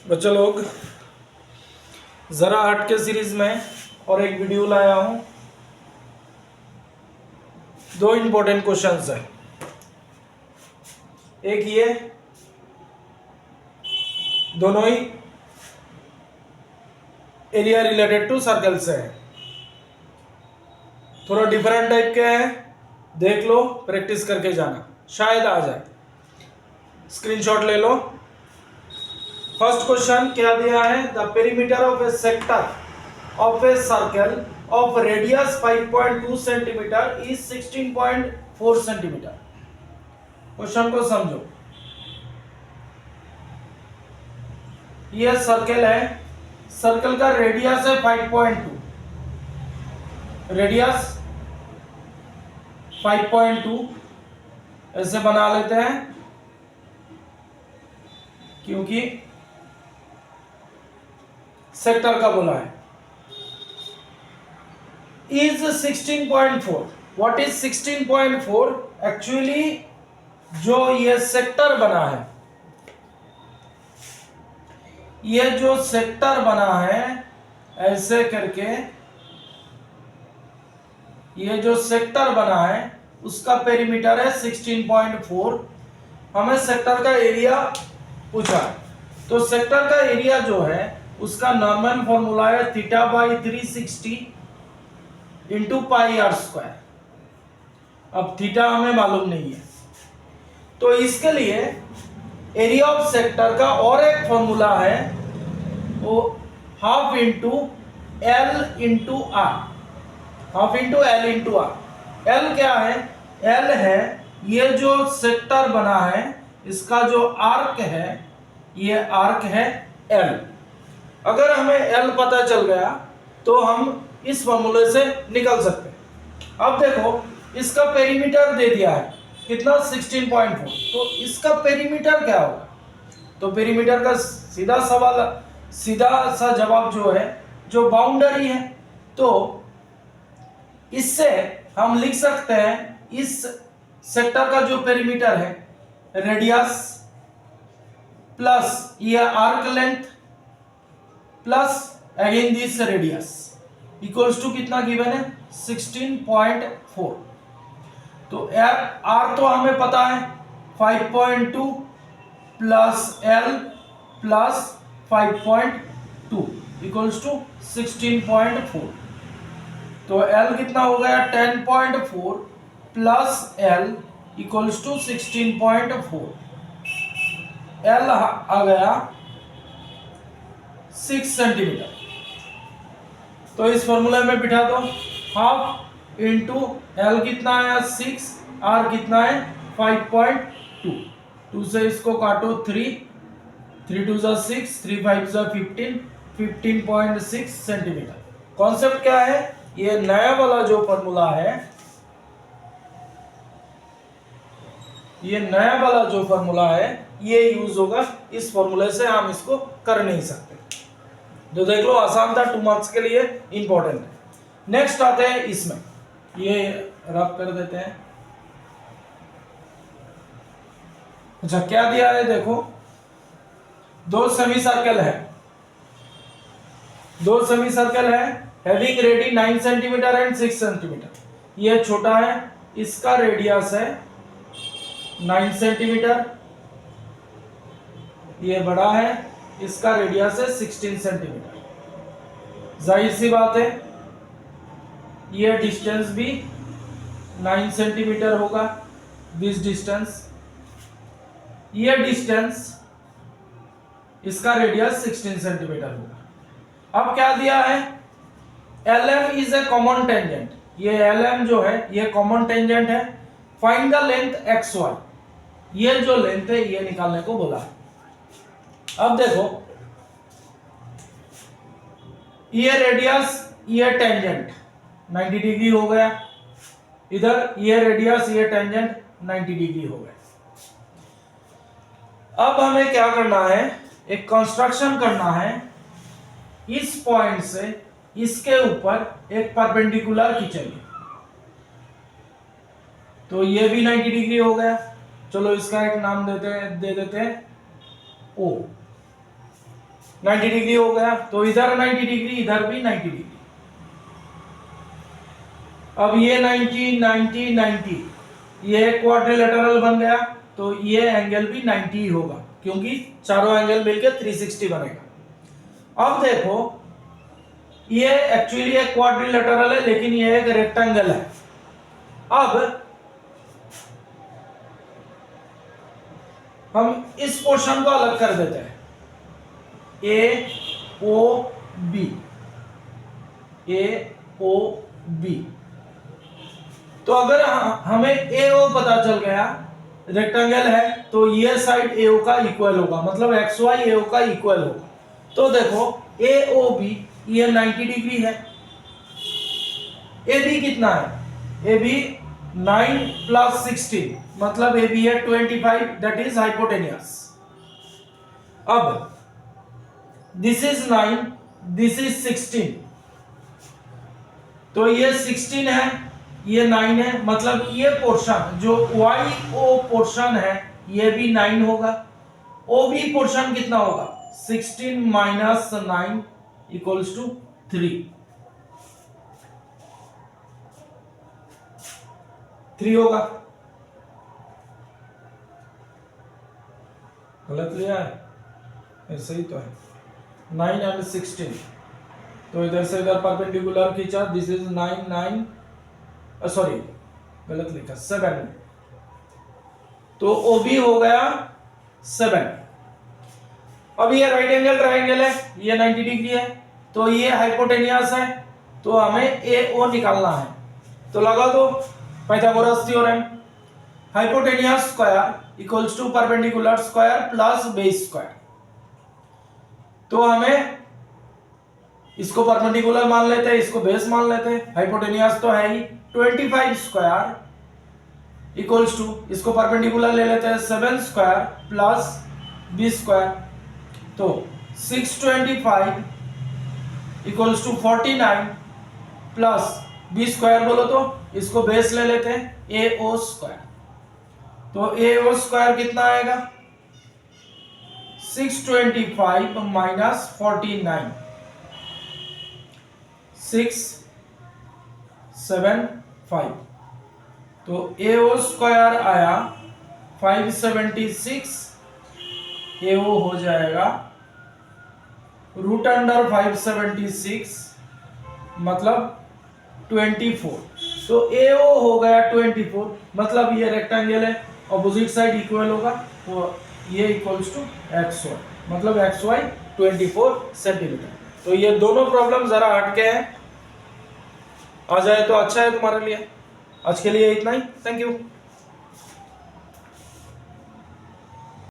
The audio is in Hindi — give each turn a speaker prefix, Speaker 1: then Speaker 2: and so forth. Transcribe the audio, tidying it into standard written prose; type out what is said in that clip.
Speaker 1: बच्चा लोग, ज़रा हट के सीरीज में और एक वीडियो लाया हूं। दो इंपॉर्टेंट क्वेश्चंस है। एक ये, दोनों ही एरिया रिलेटेड टू सर्कल से है। थोड़ा डिफरेंट टाइप के हैं, देख लो, प्रैक्टिस करके जाना, शायद आ जाए। स्क्रीनशॉट ले लो। फर्स्ट क्वेश्चन क्या दिया है? The perimeter of A sector of a circle of radius 5.2 centimeter is 16.4 centimeter। Question को समझो। यह सर्कल है, सर्कल का रेडियस है 5.2, रेडियस 5.2 ऐसे बना लेते हैं क्योंकि सेक्टर का बोला है। is 16.4। what is 16.4? एक्चुअली जो ये सेक्टर बना है, ये जो सेक्टर बना है ऐसे करके, ये जो सेक्टर बना है उसका पेरीमीटर है 16.4। हमें सेक्टर का एरिया पूछा है, तो सेक्टर का एरिया जो है उसका नॉर्मल फॉर्मूला है θ/360 इंटू पाई आर स्क्वायर। अब थीटा हमें मालूम नहीं है, तो इसके लिए एरिया ऑफ सेक्टर का और एक फॉर्मूला है, वो half into L into R, half into L into R. L क्या है? एल है ये जो सेक्टर बना है इसका जो आर्क है, ये आर्क है एल। अगर हमें एल पता चल गया तो हम इस फॉर्मूले से निकल सकते हैं। अब देखो, इसका पेरीमीटर दे दिया है कितना? 16.4। तो इसका पेरीमीटर क्या होगा? तो पेरीमीटर का सीधा सवाल, सीधा सा जवाब जो है, जो बाउंड्री है, तो इससे हम लिख सकते हैं इस सेक्टर का जो पेरीमीटर है, रेडियस प्लस ये arc length plus again this radius equals to कितना गिवन है? 16.4। तो आर तो हमें पता है 5.2 plus L plus 5.2 equals to 16.4। तो एल कितना हो गया? 10.4 plus L equals to 16.4। L आ गया 6 सेंटीमीटर। तो इस फॉर्मूले में बिठा दो, हाफ इंटू एल कितना है? 6, आर कितना है? 5.2। 2 से इसको काटो 3, 3 2 जा 6, 3 5 जा 15, 15.6 सेंटीमीटर। कॉन्सेप्ट क्या है? ये नया वाला जो फॉर्मूला है, ये नया वाला जो फॉर्मूला है ये यूज होगा। इस फॉर्मूले से हम इसको कर नहीं सकते। जो देख लो, आसान था, 2 मार्क्स के लिए इंपॉर्टेंट है। नेक्स्ट आते हैं इसमें, ये रब कर देते हैं। अच्छा, क्या दिया है? देखो, दो सेमी सर्कल है, दो सेमी सर्कल है, having ready 9 centimetre and 6 centimetre. ये छोटा है, इसका रेडियस है 9 सेंटीमीटर, ये बड़ा है, इसका रेडियस है 16 सेंटीमीटर। जाहिर सी बात है ये डिस्टेंस भी 9 सेंटीमीटर होगा, दिस डिस्टेंस, ये डिस्टेंस, इसका रेडियस 16 सेंटीमीटर होगा। अब क्या दिया है? LM is a common tangent. ये LM जो है ये कॉमन टेंजेंट है। Find the length XY। ये जो लेंथ है ये निकालने को बोला है। अब देखो, ये रेडियस, ये टेंजेंट 90 डिग्री हो गया, इधर ये रेडियस, ये टेंजेंट 90 डिग्री हो गया। अब हमें क्या करना है? एक कंस्ट्रक्शन करना है। इस पॉइंट से इसके ऊपर एक परपेंडिकुलर खींचेंगे, तो ये भी 90 डिग्री हो गया। चलो इसका एक नाम दे देते हैं O। 90 डिग्री हो गया, तो इधर 90 डिग्री, इधर भी 90 डिग्री। अब ये 90 90 90 ये क्वाड्रिलेटरल बन गया, तो ये एंगल भी 90 ही होगा क्योंकि चारों एंगल मिलकर 360 बनेगा। अब देखो ये एक्चुअली एक क्वाड्रिलेटरल है लेकिन ये एक रेक्टेंगल है। अब हम इस पोर्शन को अलग कर देते हैं, ए ओ बी, ए ओ बी। तो अगर हमें ए ओ पता चल गया, रेक्टेंगल है, तो ये साइड ए ओ का इक्वल होगा, मतलब एक्स वाई ए ओ का इक्वल होगा। तो देखो ए ओ बी ये 90 डिग्री है, ए बी कितना है, ए बी 9 + 16 मतलब ए बी है 25, दैट इज हाइपोटेनियस। अब दिस इज 9, दिस इज 16, तो ये 16 है, ये 9 है, मतलब ये पोर्शन जो वाई ओ पोर्शन है ये भी 9 होगा। ओ बी पोर्शन कितना होगा, 16 - 9 = 3 होगा। गलत लिया है, सही तो है, 9 और 16, तो इधर से इधर परपेंडिकुलर खींचा, दिस इज 9 9 सॉरी गलत लिखा 7, तो ओ बी हो गया 7। अब ये राइट एंगल ट्राइंगल है, ये 90 डिग्री है, तो ये हाइपोटेनियस है, तो हमें ए ओ निकालना है। तो लगा दो Pythagoras theorem, hypotenuse square equals to perpendicular square plus base square. तो हमें इसको परपेंडिकुलर मान लेते हैं, इसको बेस मान लेते हैं, हाइपोटेनियस तो है ही, 25 स्क्वायर इक्वल्स टू, इसको परपेंडिकुलर ले लेते हैं 7 स्क्वायर प्लस बी स्क्वायर, तो 625 equals to 49 plus B square बोलो तो इसको बेस ले लेते हैं ए ओ स्क्वायर, तो ए ओ स्क्वायर कितना आएगा, 625 - 49 675, तो ए ओ स्क्वायर आया 576, ए ओ हो जाएगा √576 मतलब 24, तो ए ओ हो गया 24, मतलब ये रेक्टेंगल है, ऑपोजिट साइड इक्वल होगा, तो ये इक्वल्स टू एक्स वाई, मतलब एक्स वाई 24 सेंटीमीटर। तो ये दोनों प्रॉब्लम जरा हटके हैं, आ जाए तो अच्छा है तुम्हारे लिए। आज के लिए इतना ही, थैंक यू।